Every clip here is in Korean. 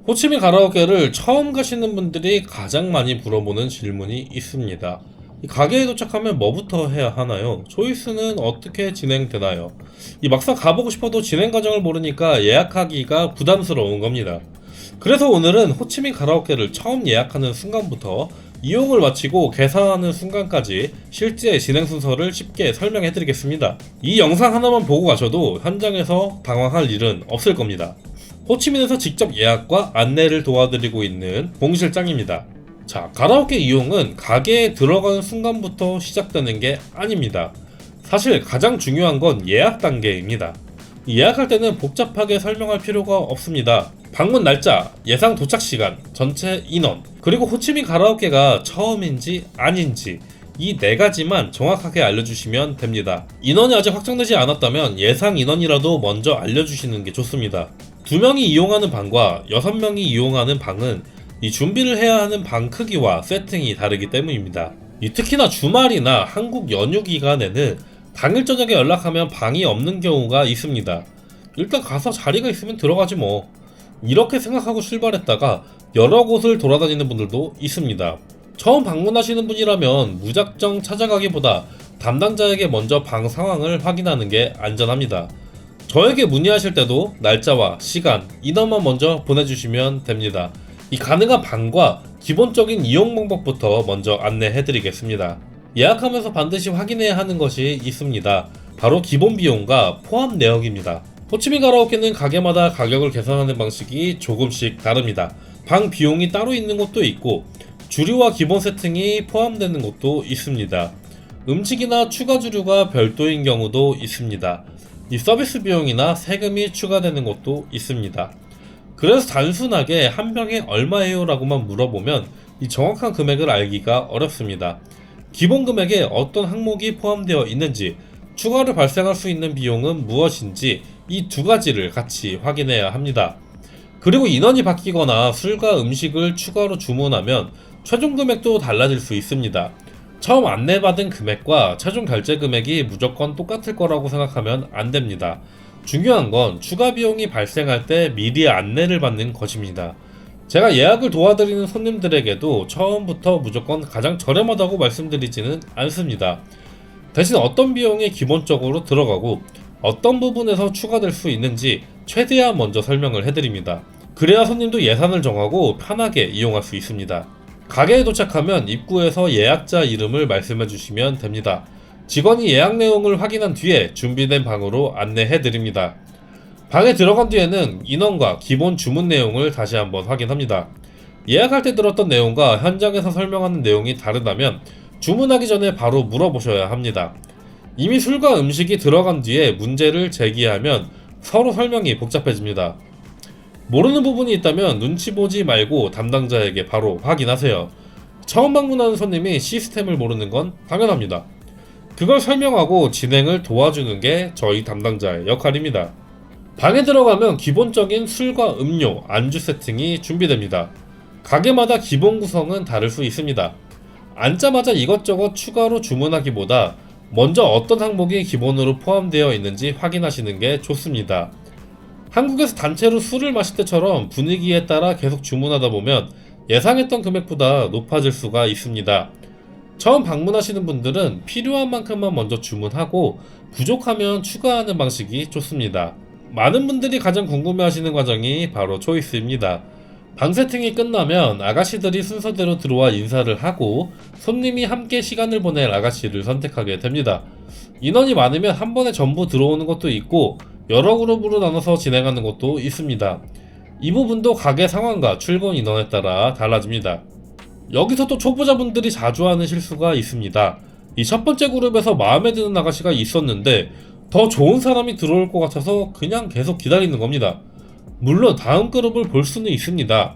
호치민 가라오케를 처음 가시는 분들이 가장 많이 물어보는 질문이 있습니다. 이 가게에 도착하면 뭐부터 해야 하나요? 초이스는 어떻게 진행되나요? 이 막상 가보고 싶어도 진행 과정을 모르니까 예약하기가 부담스러운 겁니다. 그래서 오늘은 호치민 가라오케를 처음 예약하는 순간부터 이용을 마치고 계산하는 순간까지 실제 진행 순서를 쉽게 설명해 드리겠습니다. 이 영상 하나만 보고 가셔도 현장에서 당황할 일은 없을 겁니다. 호치민에서 직접 예약과 안내를 도와드리고 있는 봉 실장입니다. 자, 가라오케 이용은 가게에 들어가는 순간부터 시작되는 게 아닙니다. 사실 가장 중요한 건 예약 단계입니다. 예약할 때는 복잡하게 설명할 필요가 없습니다. 방문 날짜, 예상 도착 시간, 전체 인원, 그리고 호치민 가라오케가 처음인지 아닌지 이 네 가지만 정확하게 알려주시면 됩니다. 인원이 아직 확정되지 않았다면 예상 인원이라도 먼저 알려주시는 게 좋습니다. 2명이 이용하는 방과 6명이 이용하는 방은 이 준비를 해야 하는 방 크기와 세팅이 다르기 때문입니다. 특히나 주말이나 한국 연휴 기간에는 당일 저녁에 연락하면 방이 없는 경우가 있습니다. 일단 가서 자리가 있으면 들어가지 뭐, 이렇게 생각하고 출발했다가 여러 곳을 돌아다니는 분들도 있습니다. 처음 방문하시는 분이라면 무작정 찾아가기보다 담당자에게 먼저 방 상황을 확인하는 게 안전합니다. 저에게 문의하실 때도 날짜와 시간, 인원만 먼저 보내주시면 됩니다. 이 가능한 방과 기본적인 이용 방법부터 먼저 안내해드리겠습니다. 예약하면서 반드시 확인해야 하는 것이 있습니다. 바로 기본 비용과 포함 내역입니다. 호치민 가라오케는 가게마다 가격을 계산하는 방식이 조금씩 다릅니다. 방 비용이 따로 있는 곳도 있고 주류와 기본 세팅이 포함되는 곳도 있습니다. 음식이나 추가 주류가 별도인 경우도 있습니다. 이 서비스 비용이나 세금이 추가되는 것도 있습니다. 그래서 단순하게 한 병에 얼마예요? 라고만 물어보면 이 정확한 금액을 알기가 어렵습니다. 기본 금액에 어떤 항목이 포함되어 있는지, 추가로 발생할 수 있는 비용은 무엇인지 이 두 가지를 같이 확인해야 합니다. 그리고 인원이 바뀌거나 술과 음식을 추가로 주문하면 최종 금액도 달라질 수 있습니다. 처음 안내받은 금액과 최종 결제 금액이 무조건 똑같을 거라고 생각하면 안 됩니다. 중요한 건 추가 비용이 발생할 때 미리 안내를 받는 것입니다. 제가 예약을 도와드리는 손님들에게도 처음부터 무조건 가장 저렴하다고 말씀드리지는 않습니다. 대신 어떤 비용이 기본적으로 들어가고 어떤 부분에서 추가될 수 있는지 최대한 먼저 설명을 해드립니다. 그래야 손님도 예산을 정하고 편하게 이용할 수 있습니다. 가게에 도착하면 입구에서 예약자 이름을 말씀해 주시면 됩니다. 직원이 예약 내용을 확인한 뒤에 준비된 방으로 안내해 드립니다. 방에 들어간 뒤에는 인원과 기본 주문 내용을 다시 한번 확인합니다. 예약할 때 들었던 내용과 현장에서 설명하는 내용이 다르다면 주문하기 전에 바로 물어보셔야 합니다. 이미 술과 음식이 들어간 뒤에 문제를 제기하면 서로 설명이 복잡해집니다. 모르는 부분이 있다면 눈치 보지 말고 담당자에게 바로 확인하세요. 처음 방문하는 손님이 시스템을 모르는 건 당연합니다. 그걸 설명하고 진행을 도와주는 게 저희 담당자의 역할입니다. 방에 들어가면 기본적인 술과 음료, 안주 세팅이 준비됩니다. 가게마다 기본 구성은 다를 수 있습니다. 앉자마자 이것저것 추가로 주문하기보다 먼저 어떤 항목이 기본으로 포함되어 있는지 확인하시는 게 좋습니다. 한국에서 단체로 술을 마실 때처럼 분위기에 따라 계속 주문하다 보면 예상했던 금액보다 높아질 수가 있습니다. 처음 방문하시는 분들은 필요한 만큼만 먼저 주문하고 부족하면 추가하는 방식이 좋습니다. 많은 분들이 가장 궁금해하시는 과정이 바로 초이스입니다. 방 세팅이 끝나면 아가씨들이 순서대로 들어와 인사를 하고 손님이 함께 시간을 보낼 아가씨를 선택하게 됩니다. 인원이 많으면 한 번에 전부 들어오는 것도 있고 여러 그룹으로 나눠서 진행하는 것도 있습니다. 이 부분도 가게 상황과 출근 인원에 따라 달라집니다. 여기서 또 초보자분들이 자주 하는 실수가 있습니다. 이 첫 번째 그룹에서 마음에 드는 아가씨가 있었는데 더 좋은 사람이 들어올 것 같아서 그냥 계속 기다리는 겁니다. 물론 다음 그룹을 볼 수는 있습니다.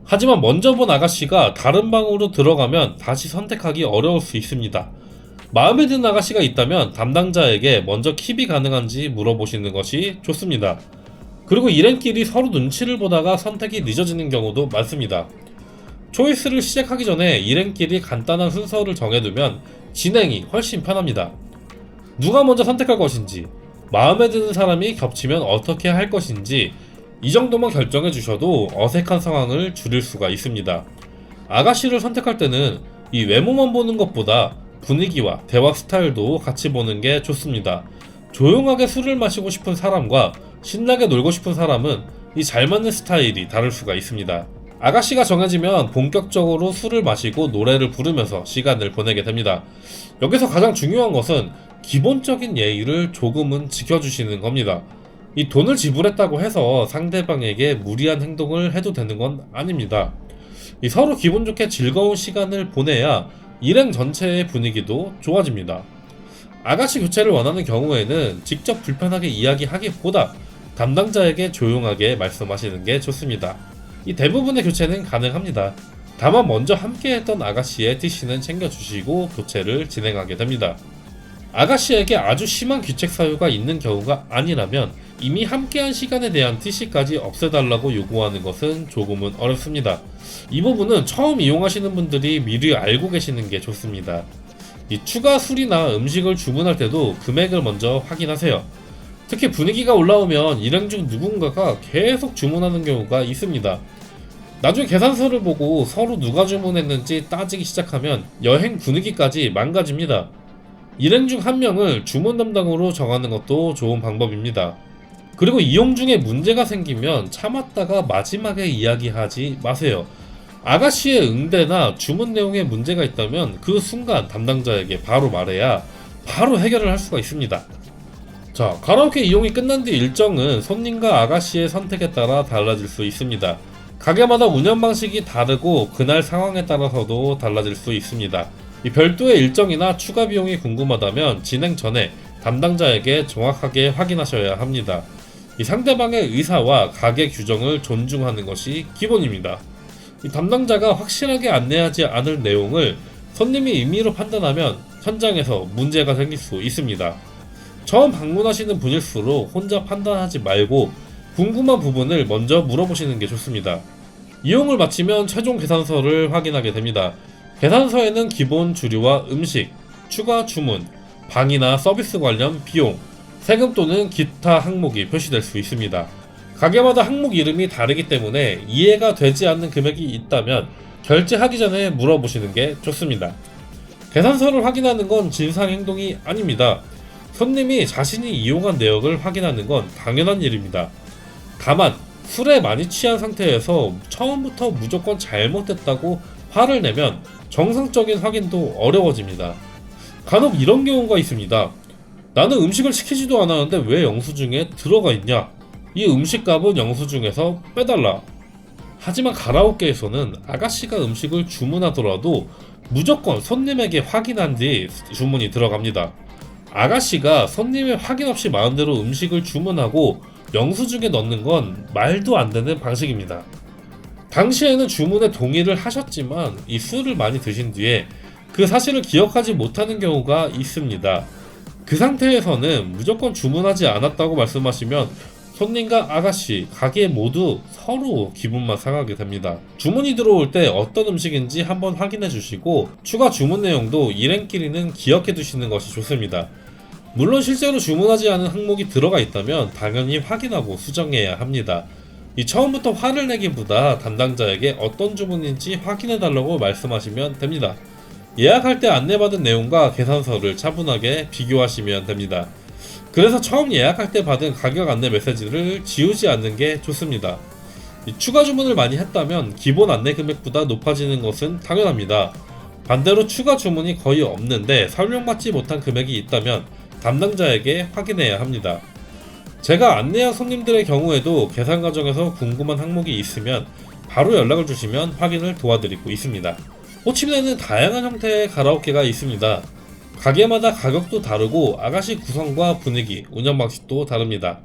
하지만 먼저 본 아가씨가 다른 방으로 들어가면 다시 선택하기 어려울 수 있습니다. 마음에 드는 아가씨가 있다면 담당자에게 먼저 킵이 가능한지 물어보시는 것이 좋습니다. 그리고 일행끼리 서로 눈치를 보다가 선택이 늦어지는 경우도 많습니다. 초이스를 시작하기 전에 일행끼리 간단한 순서를 정해두면 진행이 훨씬 편합니다. 누가 먼저 선택할 것인지, 마음에 드는 사람이 겹치면 어떻게 할 것인지 이 정도만 결정해 주셔도 어색한 상황을 줄일 수가 있습니다. 아가씨를 선택할 때는 이 외모만 보는 것보다 분위기와 대화 스타일도 같이 보는 게 좋습니다. 조용하게 술을 마시고 싶은 사람과 신나게 놀고 싶은 사람은 이 잘 맞는 스타일이 다를 수가 있습니다. 아가씨가 정해지면 본격적으로 술을 마시고 노래를 부르면서 시간을 보내게 됩니다. 여기서 가장 중요한 것은 기본적인 예의를 조금은 지켜주시는 겁니다. 이 돈을 지불했다고 해서 상대방에게 무리한 행동을 해도 되는 건 아닙니다. 이 서로 기분 좋게 즐거운 시간을 보내야 일행 전체의 분위기도 좋아집니다. 아가씨 교체를 원하는 경우에는 직접 불편하게 이야기하기보다 담당자에게 조용하게 말씀하시는 게 좋습니다. 이 대부분의 교체는 가능합니다. 다만 먼저 함께했던 아가씨의 TC는 챙겨주시고 교체를 진행하게 됩니다. 아가씨에게 아주 심한 귀책 사유가 있는 경우가 아니라면 이미 함께한 시간에 대한 TC까지 없애달라고 요구하는 것은 조금은 어렵습니다. 이 부분은 처음 이용하시는 분들이 미리 알고 계시는 게 좋습니다. 이 추가 술이나 음식을 주문할 때도 금액을 먼저 확인하세요. 특히 분위기가 올라오면 일행 중 누군가가 계속 주문하는 경우가 있습니다. 나중에 계산서를 보고 서로 누가 주문했는지 따지기 시작하면 여행 분위기까지 망가집니다. 일행 중 한 명을 주문 담당으로 정하는 것도 좋은 방법입니다. 그리고 이용 중에 문제가 생기면 참았다가 마지막에 이야기하지 마세요. 아가씨의 응대나 주문 내용에 문제가 있다면 그 순간 담당자에게 바로 말해야 바로 해결을 할 수가 있습니다. 자, 가라오케 이용이 끝난 뒤 일정은 손님과 아가씨의 선택에 따라 달라질 수 있습니다. 가게마다 운영 방식이 다르고 그날 상황에 따라서도 달라질 수 있습니다. 이 별도의 일정이나 추가 비용이 궁금하다면 진행 전에 담당자에게 정확하게 확인하셔야 합니다. 이 상대방의 의사와 가게 규정을 존중하는 것이 기본입니다. 이 담당자가 확실하게 안내하지 않을 내용을 손님이 임의로 판단하면 현장에서 문제가 생길 수 있습니다. 처음 방문하시는 분일수록 혼자 판단하지 말고 궁금한 부분을 먼저 물어보시는 게 좋습니다. 이용을 마치면 최종 계산서를 확인하게 됩니다. 계산서에는 기본 주류와 음식, 추가 주문, 방이나 서비스 관련 비용, 세금 또는 기타 항목이 표시될 수 있습니다. 가게마다 항목 이름이 다르기 때문에 이해가 되지 않는 금액이 있다면 결제하기 전에 물어보시는 게 좋습니다. 계산서를 확인하는 건 진상 행동이 아닙니다. 손님이 자신이 이용한 내역을 확인하는 건 당연한 일입니다. 다만 술에 많이 취한 상태에서 처음부터 무조건 잘못됐다고 화를 내면 정상적인 확인도 어려워집니다. 간혹 이런 경우가 있습니다. 나는 음식을 시키지도 않았는데 왜 영수증에 들어가 있냐? 이 음식값은 영수증에서 빼달라. 하지만 가라오케에서는 아가씨가 음식을 주문하더라도 무조건 손님에게 확인한 뒤 주문이 들어갑니다. 아가씨가 손님의 확인 없이 마음대로 음식을 주문하고 영수증에 넣는 건 말도 안 되는 방식입니다. 당시에는 주문에 동의를 하셨지만 이 술을 많이 드신 뒤에 그 사실을 기억하지 못하는 경우가 있습니다. 그 상태에서는 무조건 주문하지 않았다고 말씀하시면 손님과 아가씨, 가게 모두 서로 기분만 상하게 됩니다. 주문이 들어올 때 어떤 음식인지 한번 확인해 주시고 추가 주문 내용도 일행끼리는 기억해 두시는 것이 좋습니다. 물론 실제로 주문하지 않은 항목이 들어가 있다면 당연히 확인하고 수정해야 합니다. 이 처음부터 화를 내기보다 담당자에게 어떤 주문인지 확인해 달라고 말씀하시면 됩니다. 예약할 때 안내받은 내용과 계산서를 차분하게 비교하시면 됩니다. 그래서 처음 예약할 때 받은 가격 안내 메시지를 지우지 않는 게 좋습니다. 추가 주문을 많이 했다면 기본 안내 금액보다 높아지는 것은 당연합니다. 반대로 추가 주문이 거의 없는데 설명받지 못한 금액이 있다면 담당자에게 확인해야 합니다. 제가 안내한 손님들의 경우에도 계산 과정에서 궁금한 항목이 있으면 바로 연락을 주시면 확인을 도와드리고 있습니다. 호치민에는 다양한 형태의 가라오케가 있습니다. 가게마다 가격도 다르고 아가씨 구성과 분위기, 운영 방식도 다릅니다.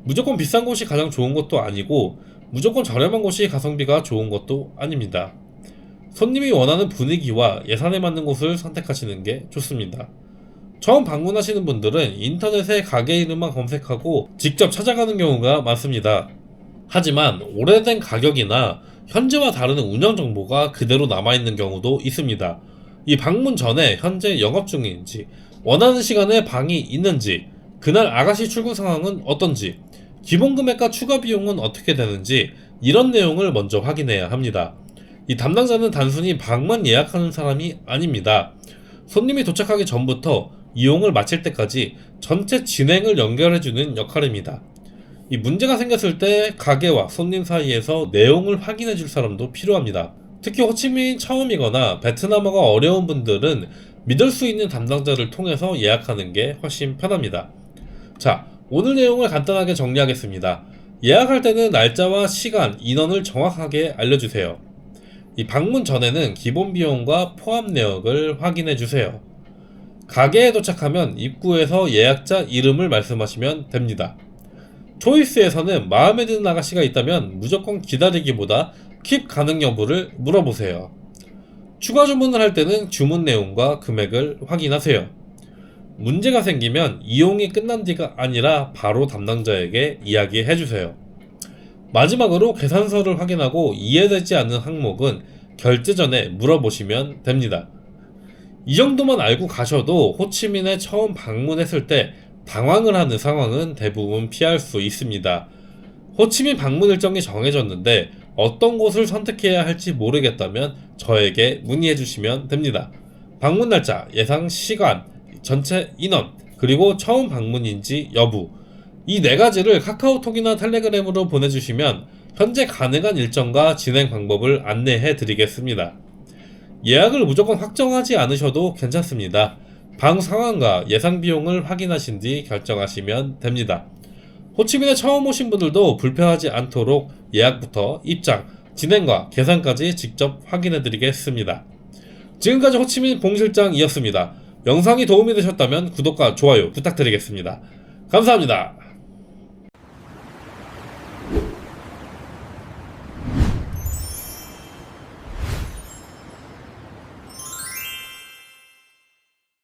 무조건 비싼 곳이 가장 좋은 것도 아니고 무조건 저렴한 곳이 가성비가 좋은 것도 아닙니다. 손님이 원하는 분위기와 예산에 맞는 곳을 선택하시는 게 좋습니다. 처음 방문하시는 분들은 인터넷에 가게 이름만 검색하고 직접 찾아가는 경우가 많습니다. 하지만 오래된 가격이나 현재와 다르는 운영 정보가 그대로 남아있는 경우도 있습니다. 이 방문 전에 현재 영업 중인지, 원하는 시간에 방이 있는지, 그날 아가씨 출근 상황은 어떤지, 기본 금액과 추가 비용은 어떻게 되는지 이런 내용을 먼저 확인해야 합니다. 이 담당자는 단순히 방만 예약하는 사람이 아닙니다. 손님이 도착하기 전부터 이용을 마칠 때까지 전체 진행을 연결해주는 역할입니다. 이 문제가 생겼을 때 가게와 손님 사이에서 내용을 확인해 줄 사람도 필요합니다. 특히 호치민 처음이거나 베트남어가 어려운 분들은 믿을 수 있는 담당자를 통해서 예약하는 게 훨씬 편합니다. 자, 오늘 내용을 간단하게 정리하겠습니다. 예약할 때는 날짜와 시간, 인원을 정확하게 알려주세요. 이 방문 전에는 기본 비용과 포함 내역을 확인해 주세요. 가게에 도착하면 입구에서 예약자 이름을 말씀하시면 됩니다. 초이스에서는 마음에 드는 아가씨가 있다면 무조건 기다리기보다 킵 가능 여부를 물어보세요. 추가 주문을 할 때는 주문 내용과 금액을 확인하세요. 문제가 생기면 이용이 끝난 뒤가 아니라 바로 담당자에게 이야기해 주세요. 마지막으로 계산서를 확인하고 이해되지 않는 항목은 결제 전에 물어보시면 됩니다. 이 정도만 알고 가셔도 호치민에 처음 방문했을 때 당황을 하는 상황은 대부분 피할 수 있습니다. 호치민 방문 일정이 정해졌는데 어떤 곳을 선택해야 할지 모르겠다면 저에게 문의해 주시면 됩니다. 방문 날짜, 예상 시간, 전체 인원, 그리고 처음 방문인지 여부, 이 네 가지를 카카오톡이나 텔레그램으로 보내주시면 현재 가능한 일정과 진행 방법을 안내해 드리겠습니다. 예약을 무조건 확정하지 않으셔도 괜찮습니다. 방 상황과 예상 비용을 확인하신 뒤 결정하시면 됩니다. 호치민에 처음 오신 분들도 불편하지 않도록 예약부터 입장, 진행과 계산까지 직접 확인해 드리겠습니다. 지금까지 호치민 봉실장이었습니다. 영상이 도움이 되셨다면 구독과 좋아요 부탁드리겠습니다. 감사합니다.